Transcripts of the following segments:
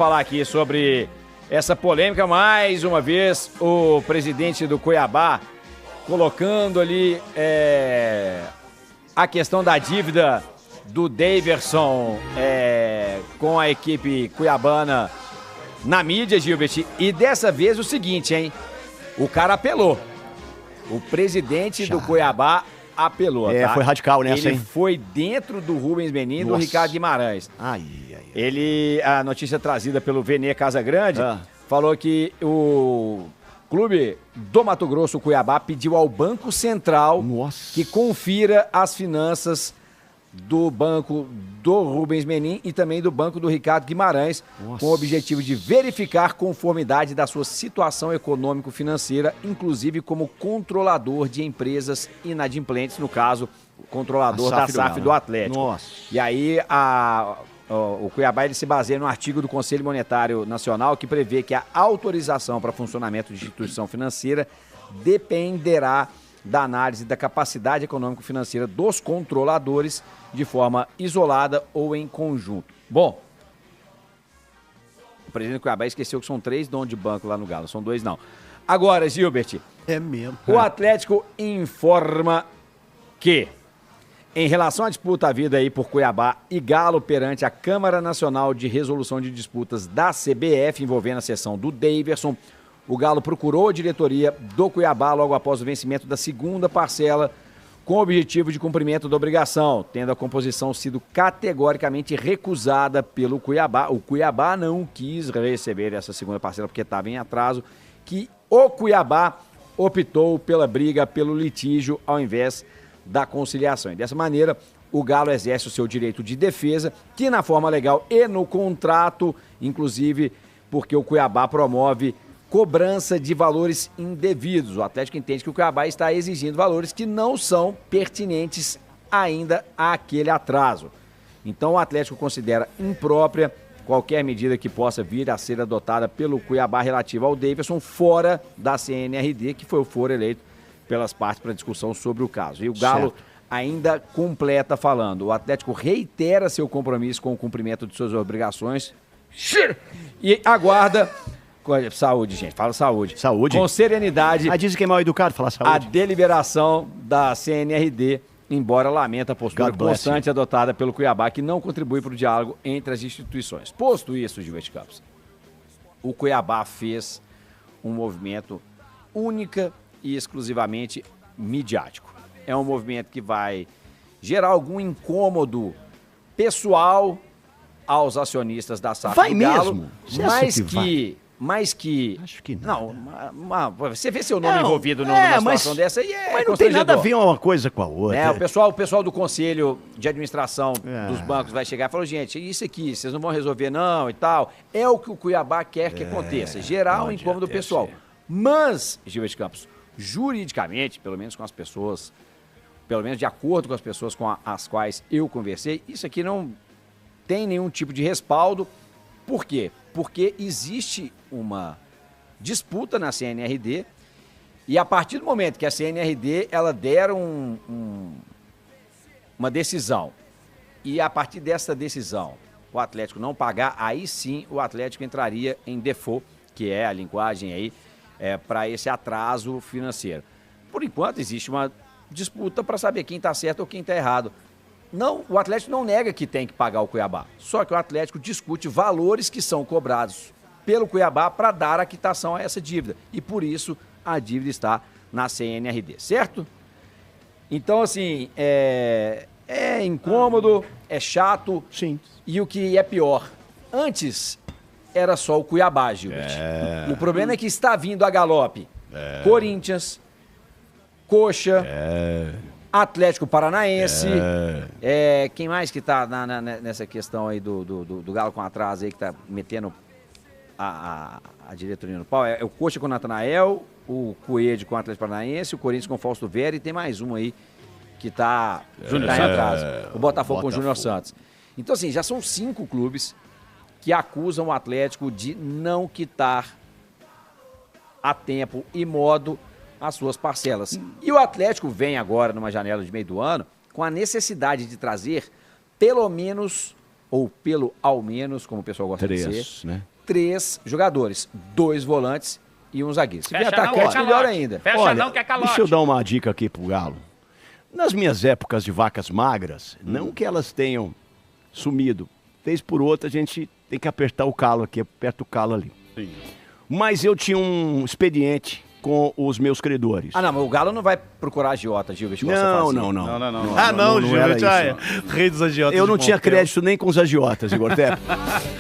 falar aqui sobre essa polêmica. Mais uma vez, o presidente do Cuiabá colocando ali a questão da dívida do Daverson com a equipe cuiabana na mídia, Gilbert. E dessa vez o seguinte, hein? O cara apelou. O presidente do Cuiabá apelou, tá? Foi radical nessa, Ele hein? foi dentro do Rubens Menin e do Ricardo Guimarães. A notícia trazida pelo Vene Casagrande falou que o clube do Mato Grosso, o Cuiabá, pediu ao Banco Central que confira as finanças do banco do Rubens Menin e também do banco do Ricardo Guimarães, com o objetivo de verificar conformidade da sua situação econômico-financeira, inclusive como controlador de empresas inadimplentes, no caso, controlador da SAF do Atlético. E aí, o Cuiabá ele se baseia no artigo do Conselho Monetário Nacional que prevê que a autorização para funcionamento de instituição financeira dependerá da análise da capacidade econômico-financeira dos controladores de forma isolada ou em conjunto. Bom, o presidente do Cuiabá esqueceu que são 3 donos de banco lá no Galo, são 2 não. Agora, Gilbert, é mesmo. O Atlético informa que, em relação à disputa havida aí por Cuiabá e Galo perante a Câmara Nacional de Resolução de Disputas da CBF, envolvendo a cessão do Daverson, o Galo procurou a diretoria do Cuiabá logo após o vencimento da segunda parcela, com o objetivo de cumprimento da obrigação, tendo a composição sido categoricamente recusada pelo Cuiabá. O Cuiabá não quis receber essa segunda parcela porque estava em atraso, que o Cuiabá optou pela briga, pelo litígio, ao invés da conciliação. E dessa maneira, o Galo exerce o seu direito de defesa, que na forma legal e no contrato, inclusive porque o Cuiabá promove cobrança de valores indevidos. O Atlético entende que o Cuiabá está exigindo valores que não são pertinentes ainda àquele atraso. Então o Atlético considera imprópria qualquer medida que possa vir a ser adotada pelo Cuiabá relativa ao Daverson fora da CNRD, que foi o foro eleito pelas partes para discussão sobre o caso. E o Galo ainda completa falando: o Atlético reitera seu compromisso com o cumprimento de suas obrigações e aguarda... Saúde, gente. Fala saúde. Saúde. Com serenidade. Dizem que é mal educado falar saúde. A deliberação da CNRD, embora lamenta a postura constante adotada pelo Cuiabá, que não contribui para o diálogo entre as instituições. Posto isso, Gilbert Campos, o Cuiabá fez um movimento única e exclusivamente midiático. É um movimento que vai gerar algum incômodo pessoal aos acionistas da SAF do Galo, mas que... Acho que não. Você vê seu nome envolvido numa situação dessa e mas não tem nada a ver uma coisa com a outra. O pessoal do Conselho de Administração dos bancos vai chegar e falar: gente, isso aqui, vocês não vão resolver não e tal. É o que o Cuiabá quer que aconteça, gerar um incômodo pessoal. Mas, Gilberto Campos, juridicamente, pelo menos com as pessoas, pelo menos de acordo com as pessoas com as quais eu conversei, isso aqui não tem nenhum tipo de respaldo. Por quê? Porque existe uma disputa na CNRD e a partir do momento que a CNRD ela der uma decisão e a partir dessa decisão o Atlético não pagar, aí sim o Atlético entraria em default, que é a linguagem aí para esse atraso financeiro. Por enquanto existe uma disputa para saber quem está certo ou quem está errado. Não, o Atlético não nega que tem que pagar o Cuiabá, só que o Atlético discute valores que são cobrados pelo Cuiabá para dar a quitação a essa dívida. E por isso a dívida está na CNRD, certo? Então, assim, é incômodo, é chato. Sim. E o que é pior, antes era só o Cuiabá, Gilbert. O problema é que está vindo a galope. Corinthians, Coxa... Atlético Paranaense, quem mais que tá nessa questão aí do Galo com atraso aí, que tá metendo a diretoria no pau? É o Coxa com o Natanael, o Coelho com o Atlético Paranaense, o Corinthians com o Fausto Vera e tem mais um aí que tá em atraso, o Botafogo com o Júnior Santos. Então assim, já são 5 clubes que acusam o Atlético de não quitar a tempo e modo as suas parcelas. E o Atlético vem agora, numa janela de meio do ano, com a necessidade de trazer pelo menos ou pelo ao menos, como o pessoal gosta de dizer, né? 3 jogadores, 2 volantes e um zagueiro. Se vier Fecha atacante, não, melhor ainda. Fecha Olha, não, que é calote. deixa eu dar uma dica aqui pro Galo. Nas minhas épocas de vacas magras, não que elas tenham sumido, vez por outra a gente tem que apertar o calo aqui, aperta o calo ali. Sim. Mas eu tinha um expediente com os meus credores. Ah, não, mas o Galo não vai procurar agiota, Gilbert, igual você Não, fazia. não. Ah, não, Gilbert, Gilbert, rei dos agiotas. Eu não de tinha Pompeu. crédito nem com os agiotas, Igor Tepe.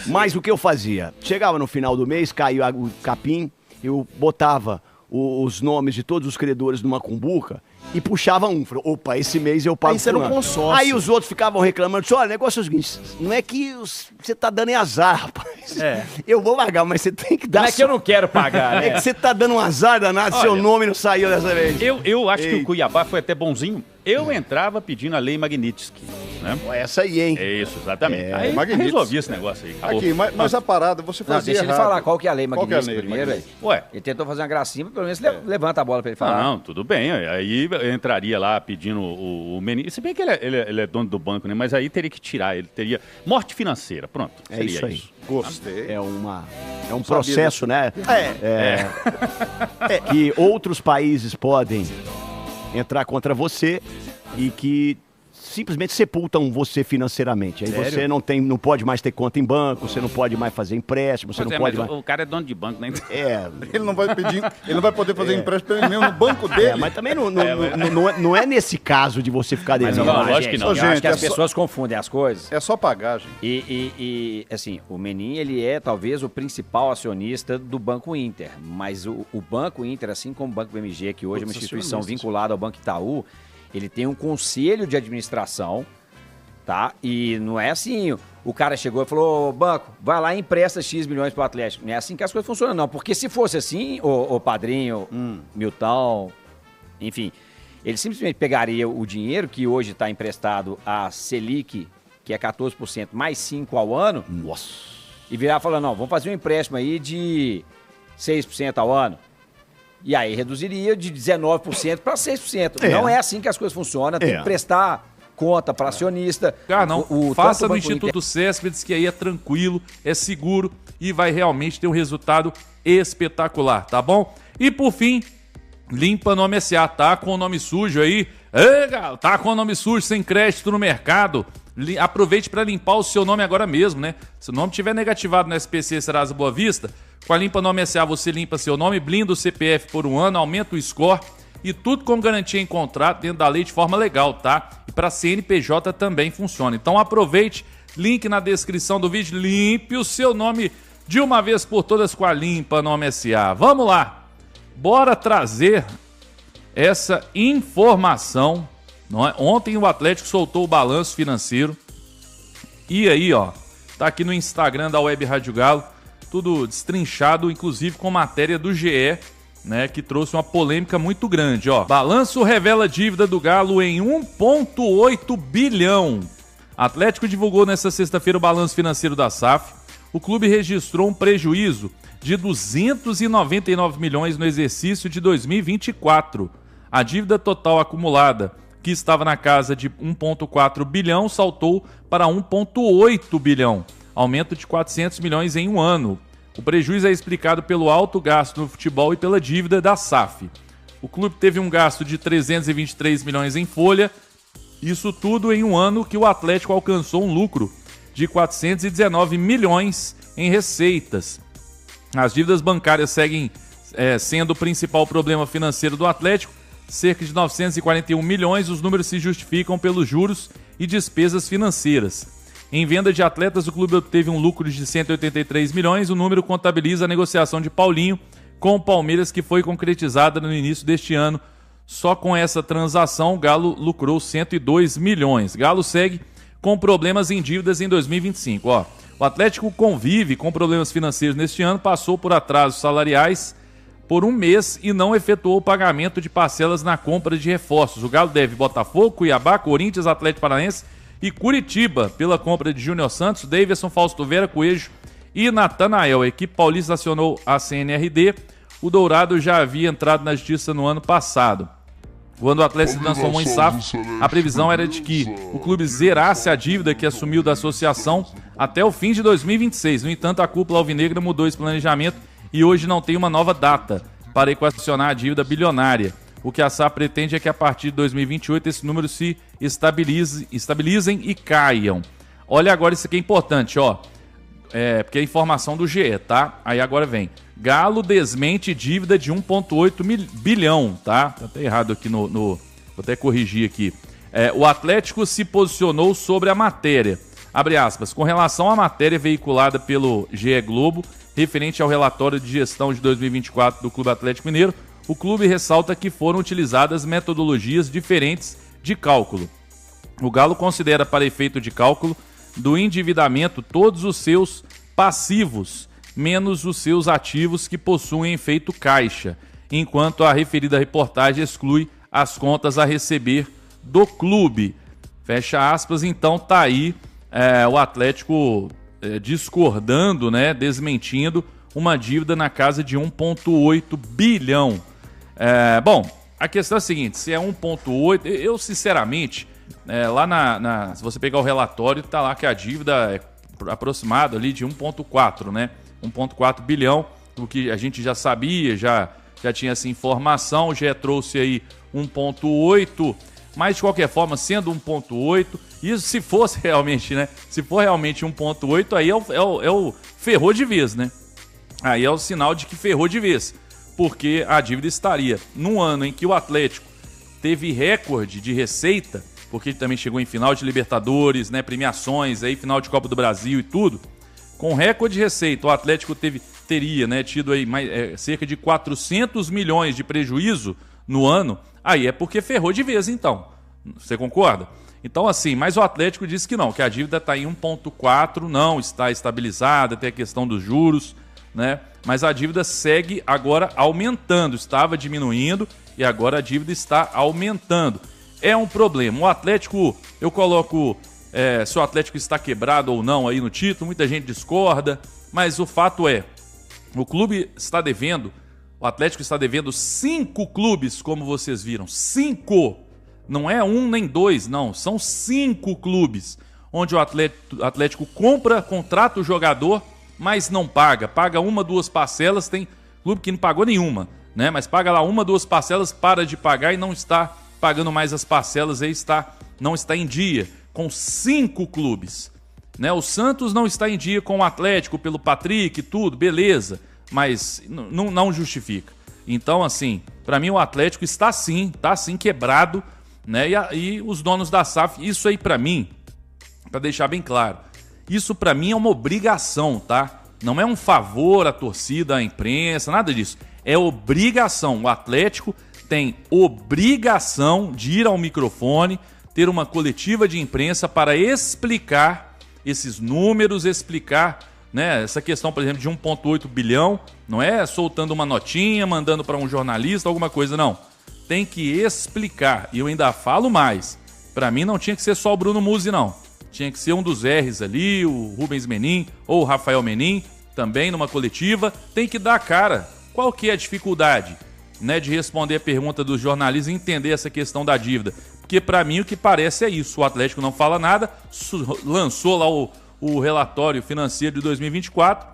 Mas o que eu fazia? Chegava no final do mês, caía o capim, eu botava os nomes de todos os credores numa cumbuca e puxava um. Falei, opa, esse mês eu pago. Aí você era um fulano. consórcio. Aí os outros ficavam reclamando, disse, olha, o negócio é o seguinte, não é que você tá dando em azar, rapaz. É. Eu vou pagar, mas você tem que dar... Não é que eu não quero pagar, né? É que você tá dando um azar danado, seu nome não saiu dessa vez. Eu acho que Ei. o Cuiabá foi até bonzinho. Eu entrava pedindo a lei Magnitsky, né? Essa aí, hein? É isso, exatamente. É, Aí Magnitsky. resolvi esse negócio aí. acabou. Aqui, mas a parada, você Não, fazia deixa ele errado. falar qual que é a lei Qual que é a Magnitsky lei, primeiro, Magnitsky? aí. Ué, Ele tentou fazer uma gracinha, mas pelo menos levanta a bola pra ele falar. não, tudo bem. Aí eu entraria lá pedindo o menino. Se bem que ele é dono do banco, né? Mas aí teria que tirar. Ele teria morte financeira. Pronto. É seria isso aí. Gostei. É um processo, né? É. Que outros países podem entrar contra você e que simplesmente sepultam você financeiramente. Aí você não pode mais ter conta em banco, você não pode mais fazer empréstimo, você Pois não é, pode mas mais... o cara é dono de banco, né? Ele não vai pedir, ele não vai poder fazer empréstimo pra ele mesmo no banco dele. Mas também não é nesse caso de você ficar Mas devendo. não, vamos lá, lógico que gente. não. Eu acho Gente, que as é só- pessoas confundem as coisas. É só pagar, gente. E assim, o Menin, ele é talvez o principal acionista do Banco Inter, mas o Banco Inter, assim como o Banco BMG, que hoje é uma instituição vinculada ao Banco Itaú, ele tem um conselho de administração, tá? E não é assim, o cara chegou e falou, banco, vai lá e empresta X milhões pro Atlético. Não é assim que as coisas funcionam, não. Porque se fosse assim, o Padrinho, Milton, enfim, ele simplesmente pegaria o dinheiro que hoje está emprestado à Selic, que é 14%, mais 5% ao ano, Nossa. e virar falando, não, vamos fazer um empréstimo aí de 6% ao ano. E aí reduziria de 19% para 6%. Não é assim que as coisas funcionam, tem que prestar conta para acionista. Cara, não, Tanto faça o no Banco Instituto Céspedes, que aí é tranquilo, é seguro e vai realmente ter um resultado espetacular, tá bom? E por fim, Limpa Nome SA, tá com o nome sujo aí. Ei, Galo, tá com o nome sujo, sem crédito no mercado. Aproveite para limpar o seu nome agora mesmo, né? Se o nome tiver negativado no SPC Serasa Boa Vista, com a Limpa Nome SA você limpa seu nome, blinda o CPF por um ano, aumenta o score e tudo com garantia em contrato dentro da lei de forma legal, tá? E para CNPJ também funciona. Então aproveite, link na descrição do vídeo, limpe o seu nome de uma vez por todas com a Limpa Nome SA. Vamos lá, bora trazer essa informação. Não é? Ontem o Atlético soltou o balanço financeiro. E aí, ó, tá aqui no Instagram da Web Rádio Galo, tudo destrinchado, inclusive com matéria do GE, né, que trouxe uma polêmica muito grande, ó. Balanço revela dívida do Galo em 1,8 bilhão. Atlético divulgou nesta sexta-feira o balanço financeiro da SAF. O clube registrou um prejuízo de 299 milhões no exercício de 2024. A dívida total acumulada, que estava na casa de 1,4 bilhão, saltou para 1,8 bilhão, aumento de 400 milhões em um ano. O prejuízo é explicado pelo alto gasto no futebol e pela dívida da SAF. O clube teve um gasto de 323 milhões em folha, isso tudo em um ano que o Atlético alcançou um lucro de 419 milhões em receitas. As dívidas bancárias seguem sendo o principal problema financeiro do Atlético, cerca de 941 milhões, os números se justificam pelos juros e despesas financeiras. Em venda de atletas, o clube obteve um lucro de 183 milhões, o número contabiliza a negociação de Paulinho com o Palmeiras, que foi concretizada no início deste ano. Só com essa transação, o Galo lucrou 102 milhões. Galo segue com problemas em dívidas em 2025. Ó, o Atlético convive com problemas financeiros neste ano, passou por atrasos salariais por um mês e não efetuou o pagamento de parcelas na compra de reforços. O Galo deve Botafogo, Cuiabá, Corinthians, Atlético Paranaense e Curitiba pela compra de Júnior Santos, Davidson, Fausto Vera, Coelho e Natanael. A equipe paulista acionou a CNRD. O Dourado já havia entrado na justiça no ano passado. Quando o Atlético se transformou em SAF, a previsão era de que o clube zerasse a dívida que assumiu da associação até o fim de 2026. No entanto, a cúpula alvinegra mudou esse planejamento e hoje não tem uma nova data para equacionar a dívida bilionária. O que a SAF pretende é que a partir de 2028 esse número se estabilizem e caiam. Olha agora, isso aqui é importante, ó. Porque é informação do GE, tá? Aí agora vem. Galo desmente dívida de 1,8 bilhão, tá? Tá até errado aqui vou até corrigir aqui. O Atlético se posicionou sobre a matéria. Abre aspas. Com relação à matéria veiculada pelo GE Globo, referente ao relatório de gestão de 2024 do Clube Atlético Mineiro, o clube ressalta que foram utilizadas metodologias diferentes de cálculo. O Galo considera, para efeito de cálculo do endividamento, todos os seus passivos, menos os seus ativos que possuem efeito caixa, enquanto a referida reportagem exclui as contas a receber do clube. Fecha aspas. Então tá aí o Atlético discordando, né, desmentindo uma dívida na casa de 1,8 bilhão. Bom, a questão é a seguinte, se é 1,8, eu sinceramente, lá se você pegar o relatório, tá lá que a dívida é aproximada ali de 1,4, né? 1,4 bilhão, o que a gente já sabia, já tinha essa informação, já trouxe aí 1,8, mas de qualquer forma, sendo 1,8, isso se fosse realmente, né? Se for realmente 1,8, aí é o ferrou de vez, né? Aí é o sinal de que ferrou de vez, porque a dívida estaria num ano em que o Atlético teve recorde de receita, porque ele também chegou em final de Libertadores, né, premiações, aí final de Copa do Brasil e tudo. Com recorde de receita, o Atlético teria, né, tido aí cerca de 400 milhões de prejuízo no ano. Aí é porque ferrou de vez, então. Você concorda? Então, assim, mas o Atlético disse que não, que a dívida está em 1,4, não está estabilizada, tem a questão dos juros, né? Mas a dívida segue agora aumentando, estava diminuindo e agora a dívida está aumentando. É um problema. O Atlético, eu coloco se o Atlético está quebrado ou não aí no título, muita gente discorda, mas o fato é, o clube está devendo, o Atlético está devendo 5 clubes, como vocês viram, 5, não é 1 nem 2, não, são 5 clubes, onde o Atlético contrata o jogador, mas não paga 1, 2 parcelas, tem clube que não pagou nenhuma, né? Mas paga lá 1, 2 parcelas, para de pagar e não está pagando mais as parcelas, aí não está em dia com 5 clubes, né? O Santos não está em dia com o Atlético pelo Patrick e tudo, beleza, mas não justifica. Então, assim, para mim o Atlético está sim quebrado, né? E os donos da SAF, isso aí para mim, para deixar bem claro, isso para mim é uma obrigação, tá? Não é um favor à torcida, à imprensa, nada disso. É obrigação. O Atlético tem obrigação de ir ao microfone, ter uma coletiva de imprensa para explicar esses números, explicar, né, essa questão, por exemplo, de 1,8 bilhão, não é soltando uma notinha, mandando para um jornalista, alguma coisa, não. Tem que explicar. E eu ainda falo mais. Para mim não tinha que ser só o Bruno Musi, não. Tinha que ser um dos R's ali, o Rubens Menin ou o Rafael Menin, também numa coletiva. Tem que dar a cara. Qual que é a dificuldade, né, de responder a pergunta dos jornalistas e entender essa questão da dívida? Porque para mim o que parece é isso. O Atlético não fala nada, lançou lá o relatório financeiro de 2024.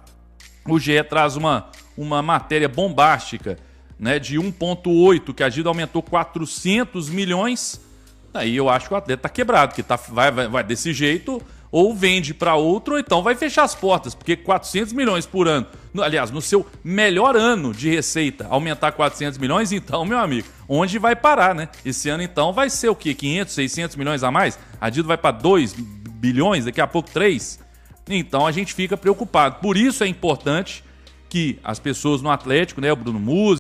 O GE traz uma matéria bombástica, né, de 1,8, que a dívida aumentou 400 milhões. Aí eu acho que o Atlético está quebrado, que vai desse jeito, ou vende para outro, ou então vai fechar as portas, porque 400 milhões por ano, aliás, no seu melhor ano de receita, aumentar 400 milhões, então, meu amigo, onde vai parar, né? Esse ano, então, vai ser o quê? 500, 600 milhões a mais? A dívida vai para 2 bilhões, daqui a pouco 3? Então, a gente fica preocupado. Por isso é importante que as pessoas no Atlético, né, o Bruno Musi,